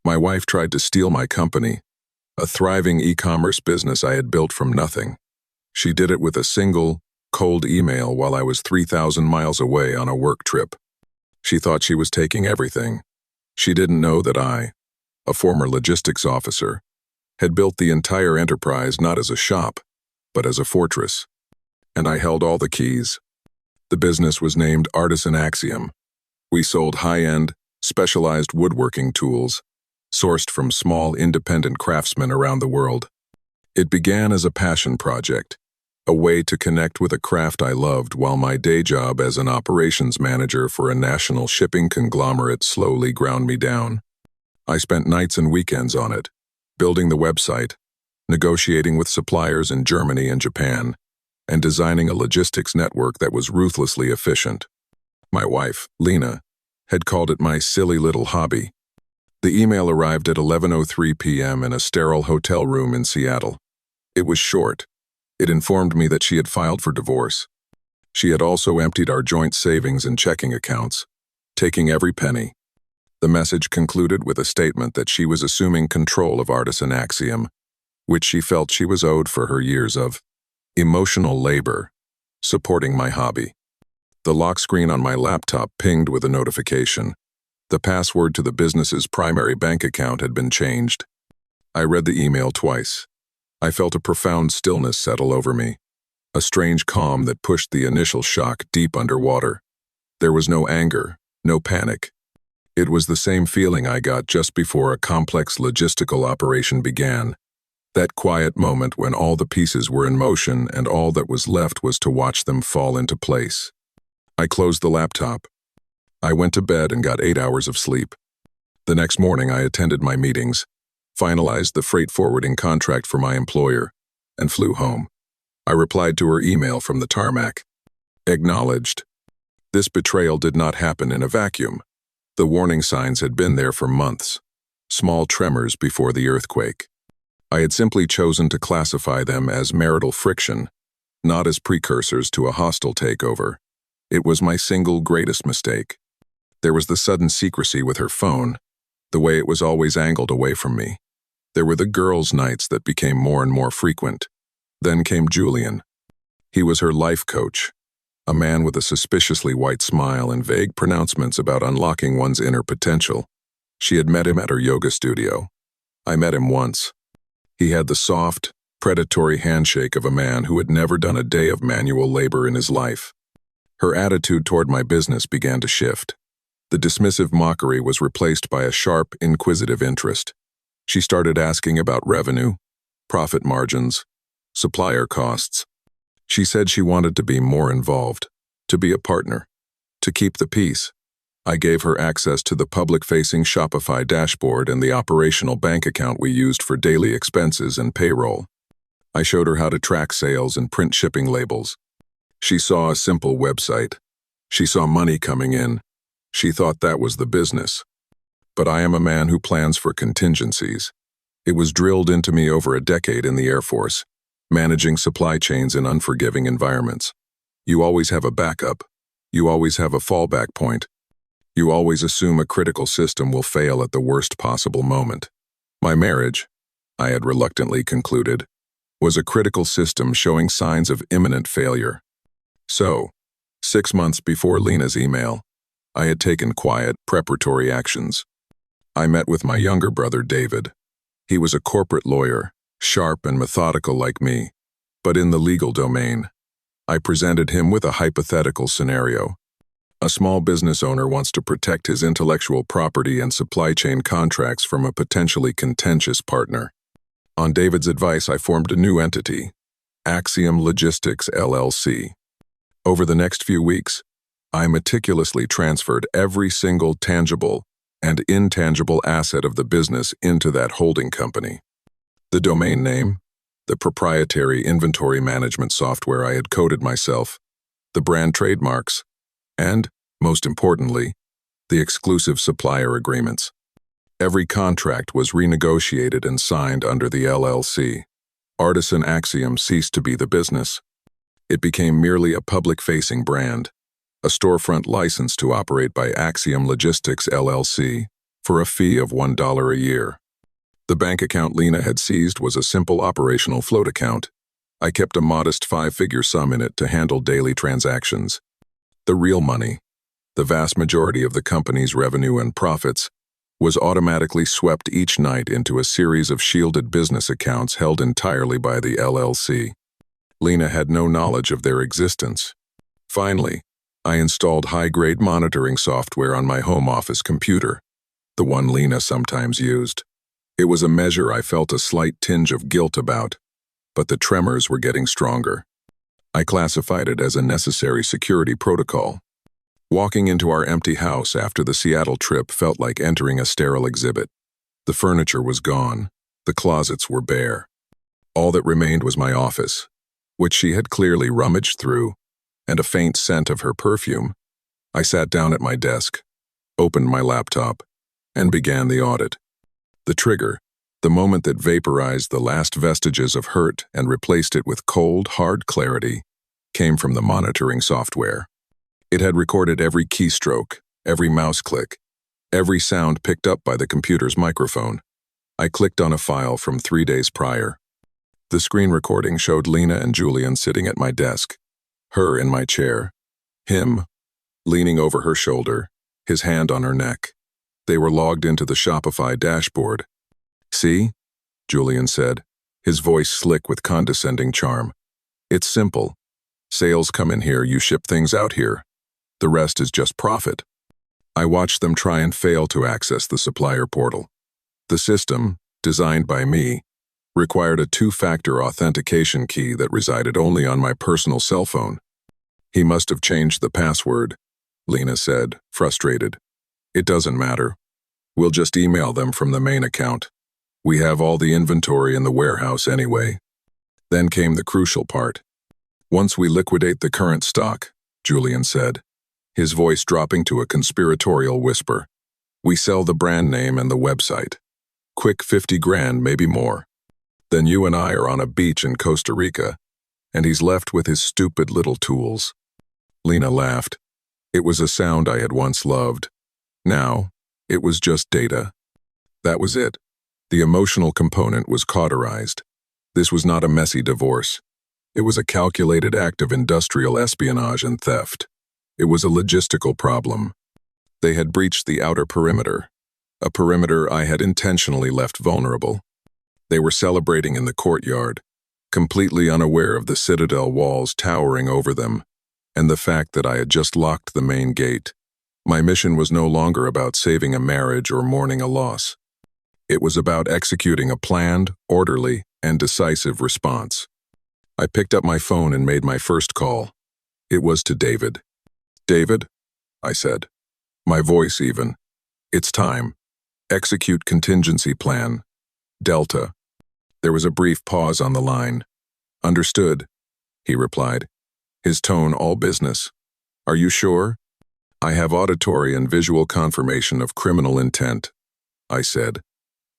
My wife tried to steal my company, a thriving e-commerce business I had built from nothing. She did it with a single, cold email while I was 3,000 miles away on a work trip. She thought she was taking everything. She didn't know that I, a former logistics officer, had built the entire enterprise not as a shop, but as a fortress. And I held all the keys. The business was named Artisan Axiom. We sold high-end, specialized woodworking tools, sourced from small independent craftsmen around the world. It began as a passion project, a way to connect with a craft I loved while my day job as an operations manager for a national shipping conglomerate slowly ground me down. I spent nights and weekends on it, building the website, negotiating with suppliers in Germany and Japan, and designing a logistics network that was ruthlessly efficient. My wife, Lena, had called it my silly little hobby. The email arrived at 11:03 p.m. in a sterile hotel room in Seattle. It was short. It informed me that she had filed for divorce. She had also emptied our joint savings and checking accounts, taking every penny. The message concluded with a statement that she was assuming control of Artisan Axiom, which she felt she was owed for her years of emotional labor, supporting my hobby. The lock screen on my laptop pinged with a notification. The password to the business's primary bank account had been changed. I read the email twice. I felt a profound stillness settle over me, a strange calm that pushed the initial shock deep underwater. There was no anger, no panic. It was the same feeling I got just before a complex logistical operation began. That quiet moment when all the pieces were in motion and all that was left was to watch them fall into place. I closed the laptop. I went to bed and got 8 hours of sleep. The next morning I attended my meetings, finalized the freight forwarding contract for my employer, and flew home. I replied to her email from the tarmac. Acknowledged. This betrayal did not happen in a vacuum. The warning signs had been there for months, small tremors before the earthquake. I had simply chosen to classify them as marital friction, not as precursors to a hostile takeover. It was my single greatest mistake. There was the sudden secrecy with her phone, the way it was always angled away from me. There were the girls' nights that became more and more frequent. Then came Julian. He was her life coach, a man with a suspiciously white smile and vague pronouncements about unlocking one's inner potential. She had met him at her yoga studio. I met him once. He had the soft, predatory handshake of a man who had never done a day of manual labor in his life. Her attitude toward my business began to shift. The dismissive mockery was replaced by a sharp, inquisitive interest. She started asking about revenue, profit margins, supplier costs. She said she wanted to be more involved, to be a partner, to keep the peace. I gave her access to the public-facing Shopify dashboard and the operational bank account we used for daily expenses and payroll. I showed her how to track sales and print shipping labels. She saw a simple website. She saw money coming in. She thought that was the business. But I am a man who plans for contingencies. It was drilled into me over a decade in the Air Force, managing supply chains in unforgiving environments. You always have a backup. You always have a fallback point. You always assume a critical system will fail at the worst possible moment. My marriage, I had reluctantly concluded, was a critical system showing signs of imminent failure. So, 6 months before Lena's email, I had taken quiet, preparatory actions. I met with my younger brother, David. He was a corporate lawyer, sharp and methodical like me, but in the legal domain. I presented him with a hypothetical scenario. A small business owner wants to protect his intellectual property and supply chain contracts from a potentially contentious partner. On David's advice, I formed a new entity, Axiom Logistics LLC. Over the next few weeks, I meticulously transferred every single tangible and intangible asset of the business into that holding company. The domain name, the proprietary inventory management software I had coded myself, the brand trademarks, and, most importantly, the exclusive supplier agreements. Every contract was renegotiated and signed under the LLC. Artisan Axiom ceased to be the business. It became merely a public-facing brand, a storefront license to operate by Axiom Logistics LLC for a fee of $1 a year. The bank account Lena had seized was a simple operational float account. I kept a modest five-figure sum in it to handle daily transactions. The real money, the vast majority of the company's revenue and profits, was automatically swept each night into a series of shielded business accounts held entirely by the LLC. Lena had no knowledge of their existence. Finally, I installed high-grade monitoring software on my home office computer, the one Lena sometimes used. It was a measure I felt a slight tinge of guilt about, but the tremors were getting stronger. I classified it as a necessary security protocol. Walking into our empty house after the Seattle trip felt like entering a sterile exhibit. The furniture was gone. The closets were bare. All that remained was my office, which she had clearly rummaged through, and a faint scent of her perfume. I sat down at my desk, opened my laptop, and began the audit. The trigger, the moment that vaporized the last vestiges of hurt and replaced it with cold, hard clarity, came from the monitoring software. It had recorded every keystroke, every mouse click, every sound picked up by the computer's microphone. I clicked on a file from 3 days prior. The screen recording showed Lena and Julian sitting at my desk, her in my chair, him leaning over her shoulder, his hand on her neck. They were logged into the Shopify dashboard. "See?" Julian said, his voice slick with condescending charm. "It's simple. Sales come in here, you ship things out here. The rest is just profit." I watched them try and fail to access the supplier portal. The system, designed by me, required a two-factor authentication key that resided only on my personal cell phone. "He must have changed the password," Lena said, frustrated. "It doesn't matter. We'll just email them from the main account. We have all the inventory in the warehouse anyway." Then came the crucial part. "Once we liquidate the current stock," Julian said, his voice dropping to a conspiratorial whisper, "we sell the brand name and the website. Quick 50 grand, maybe more. Then you and I are on a beach in Costa Rica, and he's left with his stupid little tools." Lena laughed. It was a sound I had once loved. Now, it was just data. That was it. The emotional component was cauterized. This was not a messy divorce. It was a calculated act of industrial espionage and theft. It was a logistical problem. They had breached the outer perimeter, a perimeter I had intentionally left vulnerable. They were celebrating in the courtyard, completely unaware of the citadel walls towering over them, and the fact that I had just locked the main gate. My mission was no longer about saving a marriage or mourning a loss. It was about executing a planned, orderly, and decisive response. I picked up my phone and made my first call. It was to David. "David," I said, my voice even. "It's time. Execute contingency plan. Delta." There was a brief pause on the line. "Understood," he replied, his tone all business. "Are you sure?" "I have auditory and visual confirmation of criminal intent," I said.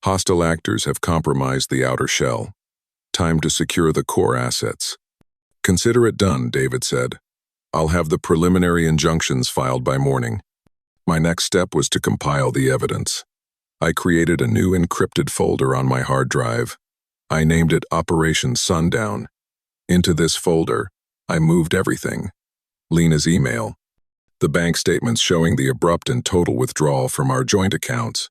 "Hostile actors have compromised the outer shell. Time to secure the core assets." "Consider it done," David said. "I'll have the preliminary injunctions filed by morning." My next step was to compile the evidence. I created a new encrypted folder on my hard drive. I named it Operation Sundown. Into this folder, I moved everything. Lena's email, the bank statements showing the abrupt and total withdrawal from our joint accounts,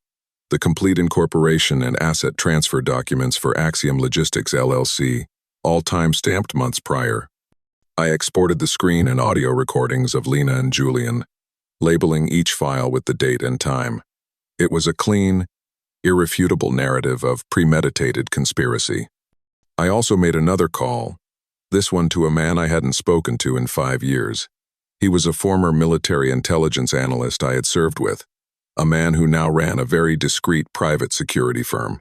the complete incorporation and asset transfer documents for Axiom Logistics LLC, all time-stamped months prior. I exported the screen and audio recordings of Lena and Julian, labeling each file with the date and time. It was a clean, irrefutable narrative of premeditated conspiracy. I also made another call, this one to a man I hadn't spoken to in 5 years. He was a former military intelligence analyst I had served with, a man who now ran a very discreet private security firm.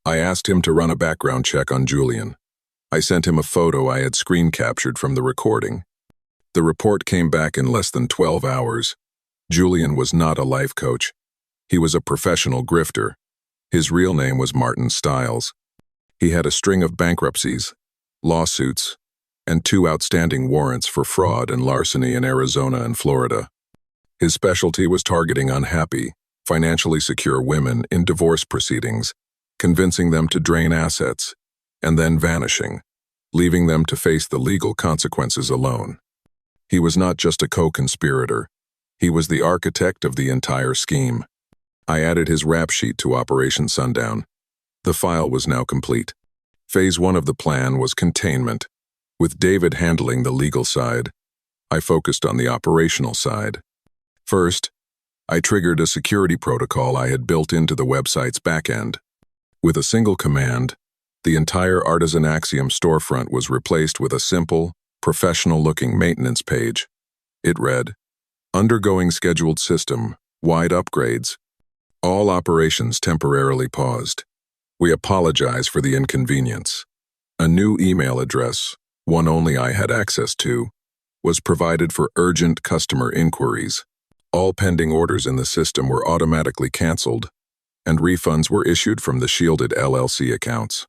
I asked him to run a background check on Julian. I sent him a photo I had screen captured from the recording. The report came back in less than 12 hours. Julian was not a life coach. He was a professional grifter. His real name was Martin Stiles. He had a string of bankruptcies, lawsuits, and 2 outstanding warrants for fraud and larceny in Arizona and Florida. His specialty was targeting unhappy, financially secure women in divorce proceedings, convincing them to drain assets, and then vanishing, leaving them to face the legal consequences alone. He was not just a co-conspirator. He was the architect of the entire scheme. I added his rap sheet to Operation Sundown. The file was now complete. Phase 1 of the plan was containment. With David handling the legal side, I focused on the operational side. First, I triggered a security protocol I had built into the website's backend. With a single command, the entire Artisan Axiom storefront was replaced with a simple, professional-looking maintenance page. It read, "Undergoing scheduled system-wide upgrades. All operations temporarily paused. We apologize for the inconvenience." A new email address, one only I had access to, was provided for urgent customer inquiries. All pending orders in the system were automatically canceled, and refunds were issued from the shielded LLC accounts.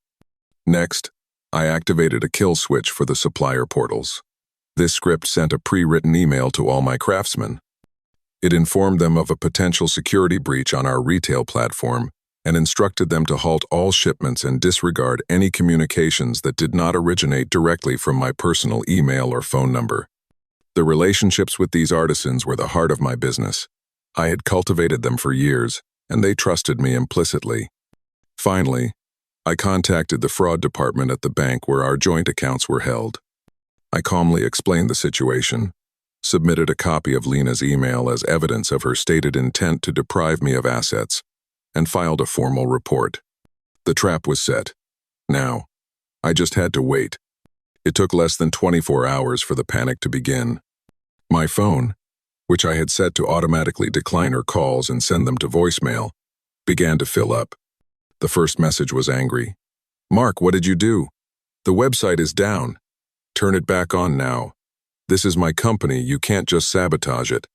Next, I activated a kill switch for the supplier portals. This script sent a pre-written email to all my craftsmen. It informed them of a potential security breach on our retail platform and instructed them to halt all shipments and disregard any communications that did not originate directly from my personal email or phone number. The relationships with these artisans were the heart of my business. I had cultivated them for years, and they trusted me implicitly. Finally, I contacted the fraud department at the bank where our joint accounts were held. I calmly explained the situation, submitted a copy of Lena's email as evidence of her stated intent to deprive me of assets, and filed a formal report. The trap was set. Now, I just had to wait. It took less than 24 hours for the panic to begin. My phone, which I had set to automatically decline her calls and send them to voicemail, began to fill up. The first message was angry. "Mark, what did you do? The website is down. Turn it back on now. This is my company, you can't just sabotage it."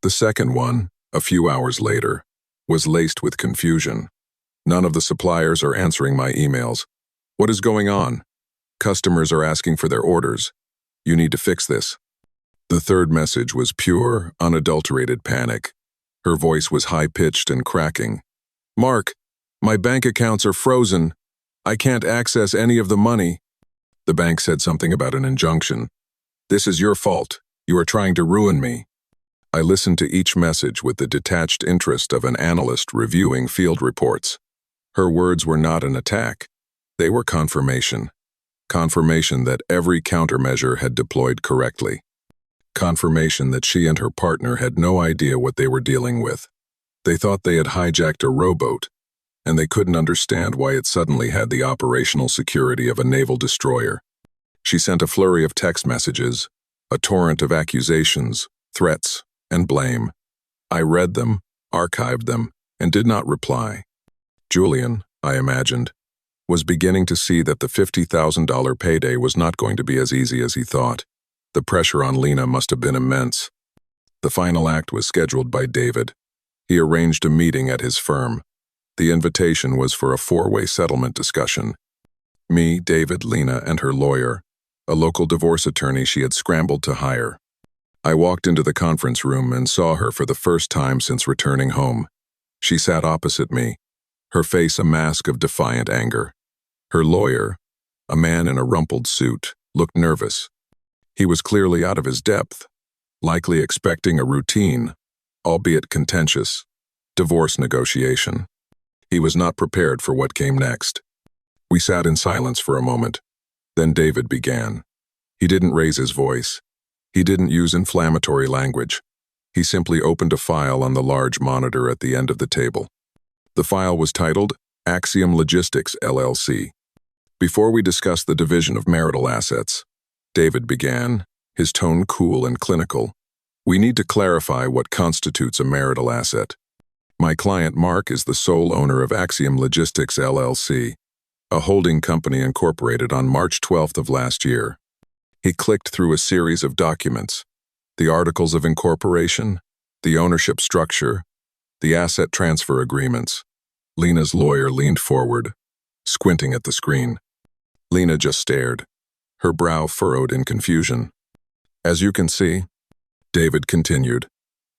The second one, a few hours later, was laced with confusion. "None of the suppliers are answering my emails. What is going on? Customers are asking for their orders. You need to fix this." The third message was pure, unadulterated panic. Her voice was high-pitched and cracking. "Mark, my bank accounts are frozen. I can't access any of the money." The bank said something about an injunction. "This is your fault. You are trying to ruin me." I listened to each message with the detached interest of an analyst reviewing field reports. Her words were not an attack. They were confirmation. Confirmation that every countermeasure had deployed correctly. Confirmation that she and her partner had no idea what they were dealing with. They thought they had hijacked a rowboat, and they couldn't understand why it suddenly had the operational security of a naval destroyer. She sent a flurry of text messages, a torrent of accusations, threats, and blame. I read them, archived them, and did not reply. Julian, I imagined, was beginning to see that the $50,000 payday was not going to be as easy as he thought. The pressure on Lena must have been immense. The final act was scheduled by David. He arranged a meeting at his firm. The invitation was for a four-way settlement discussion. Me, David, Lena, and her lawyer, a local divorce attorney she had scrambled to hire. I walked into the conference room and saw her for the first time since returning home. She sat opposite me, her face a mask of defiant anger. Her lawyer, a man in a rumpled suit, looked nervous. He was clearly out of his depth, likely expecting a routine, albeit contentious, divorce negotiation. He was not prepared for what came next. We sat in silence for a moment. Then David began. He didn't raise his voice. He didn't use inflammatory language. He simply opened a file on the large monitor at the end of the table. The file was titled Axiom Logistics LLC. Before we discuss the division of marital assets, David began, his tone cool and clinical. We need to clarify what constitutes a marital asset. My client Mark is the sole owner of Axiom Logistics LLC, a holding company incorporated on March 12th of last year. He clicked through a series of documents, the articles of incorporation, the ownership structure, the asset transfer agreements. Lena's lawyer leaned forward, squinting at the screen. Lena just stared, her brow furrowed in confusion. As you can see, David continued,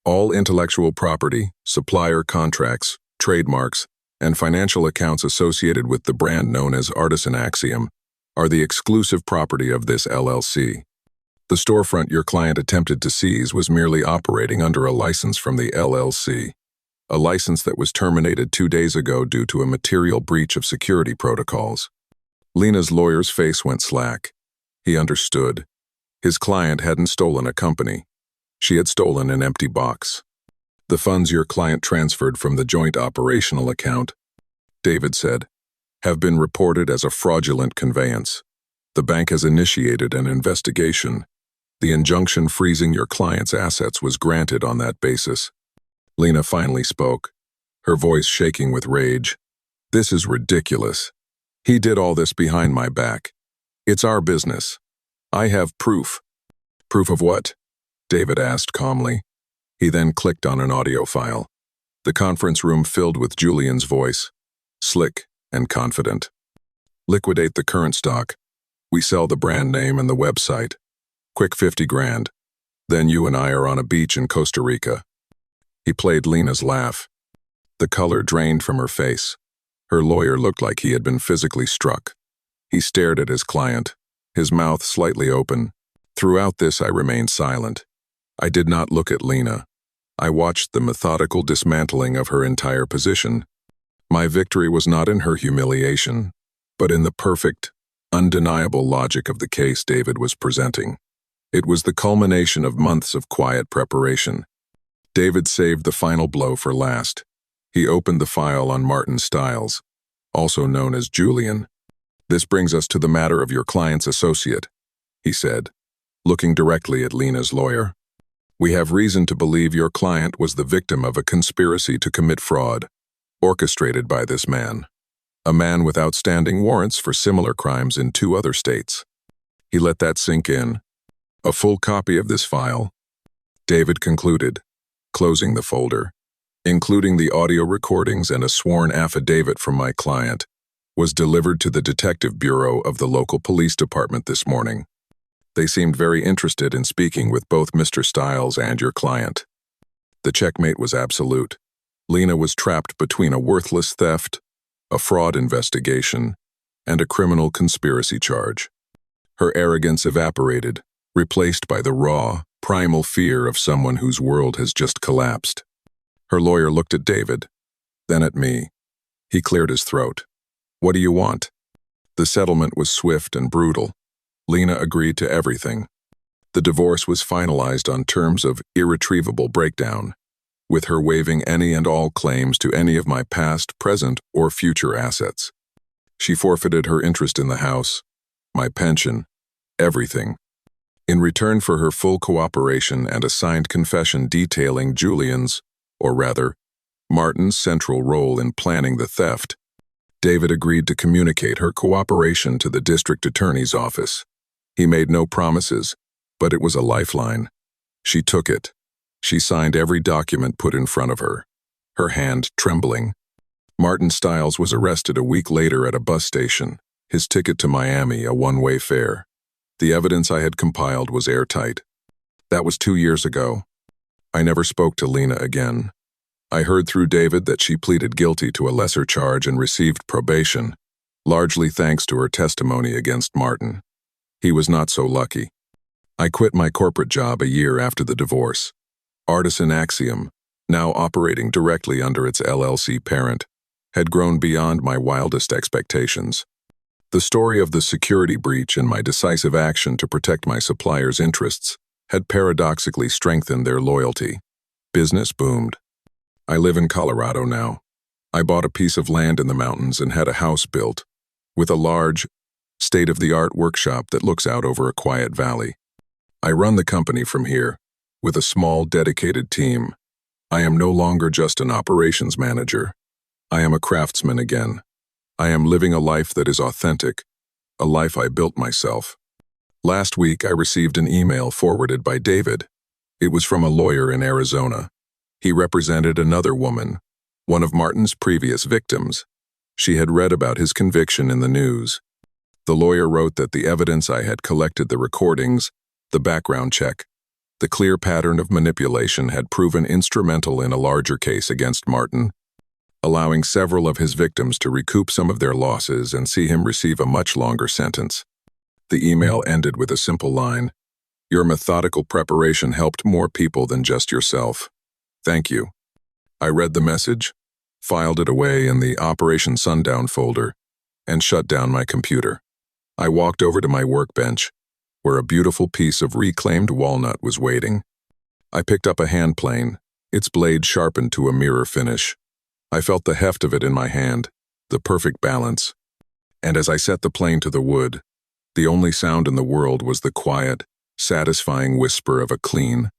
All intellectual property, supplier contracts, trademarks, and financial accounts associated with the brand known as Artisan Axiom are the exclusive property of this LLC. The storefront your client attempted to seize was merely operating under a license from the LLC, a license that was terminated 2 days ago due to a material breach of security protocols. Lena's lawyer's face went slack. He understood. His client hadn't stolen a company. She had stolen an empty box. The funds your client transferred from the joint operational account, David said, have been reported as a fraudulent conveyance. The bank has initiated an investigation. The injunction freezing your client's assets was granted on that basis. Lena finally spoke, her voice shaking with rage. This is ridiculous. He did all this behind my back. It's our business. I have proof. Proof of what? David asked calmly. He then clicked on an audio file. The conference room filled with Julian's voice, slick and confident. Liquidate the current stock. We sell the brand name and the website. Quick 50 grand. Then you and I are on a beach in Costa Rica. He played Lena's laugh. The color drained from her face. Her lawyer looked like he had been physically struck. He stared at his client, his mouth slightly open. Throughout this, I remained silent. I did not look at Lena. I watched the methodical dismantling of her entire position. My victory was not in her humiliation, but in the perfect, undeniable logic of the case David was presenting. It was the culmination of months of quiet preparation. David saved the final blow for last. He opened the file on Martin Stiles, also known as Julian. This brings us to the matter of your client's associate, he said, looking directly at Lena's lawyer. We have reason to believe your client was the victim of a conspiracy to commit fraud, orchestrated by this man, a man with outstanding warrants for similar crimes in 2 other states. He let that sink in. A full copy of this file, David concluded, closing the folder, including the audio recordings and a sworn affidavit from my client, was delivered to the Detective Bureau of the local police department this morning. They seemed very interested in speaking with both Mr. Stiles and your client. The checkmate was absolute. Lena was trapped between a worthless theft, a fraud investigation, and a criminal conspiracy charge. Her arrogance evaporated, replaced by the raw, primal fear of someone whose world has just collapsed. Her lawyer looked at David, then at me. He cleared his throat. What do you want? The settlement was swift and brutal. Lena agreed to everything. The divorce was finalized on terms of irretrievable breakdown, with her waiving any and all claims to any of my past, present, or future assets. She forfeited her interest in the house, my pension, everything. In return for her full cooperation and a signed confession detailing Julian's, or rather, Martin's central role in planning the theft, David agreed to communicate her cooperation to the district attorney's office. He made no promises, but it was a lifeline. She took it. She signed every document put in front of her, her hand trembling. Martin Stiles was arrested a week later at a bus station, his ticket to Miami a one-way fare. The evidence I had compiled was airtight. That was 2 years ago. I never spoke to Lena again. I heard through David that she pleaded guilty to a lesser charge and received probation, largely thanks to her testimony against Martin. He was not so lucky. I quit my corporate job a year after the divorce. Artisan Axiom, now operating directly under its LLC parent, had grown beyond my wildest expectations. The story of the security breach and my decisive action to protect my suppliers' interests had paradoxically strengthened their loyalty. Business boomed. I live in Colorado now. I bought a piece of land in the mountains and had a house built, with a large, state-of-the-art workshop that looks out over a quiet valley. I run the company from here, with a small, dedicated team. I am no longer just an operations manager. I am a craftsman again. I am living a life that is authentic, a life I built myself. Last week, I received an email forwarded by David. It was from a lawyer in Arizona. He represented another woman, one of Martin's previous victims. She had read about his conviction in the news. The lawyer wrote that the evidence I had collected, the recordings, the background check, The clear pattern of manipulation had proven instrumental in a larger case against Martin, allowing several of his victims to recoup some of their losses and see him receive a much longer sentence. The email ended with a simple line: "Your methodical preparation helped more people than just yourself. Thank you." I read the message, filed it away in the Operation Sundown folder, and shut down my computer. I walked over to my workbench, where a beautiful piece of reclaimed walnut was waiting. I picked up a hand plane, its blade sharpened to a mirror finish. I felt the heft of it in my hand, the perfect balance. And as I set the plane to the wood, the only sound in the world was the quiet, satisfying whisper of a clean,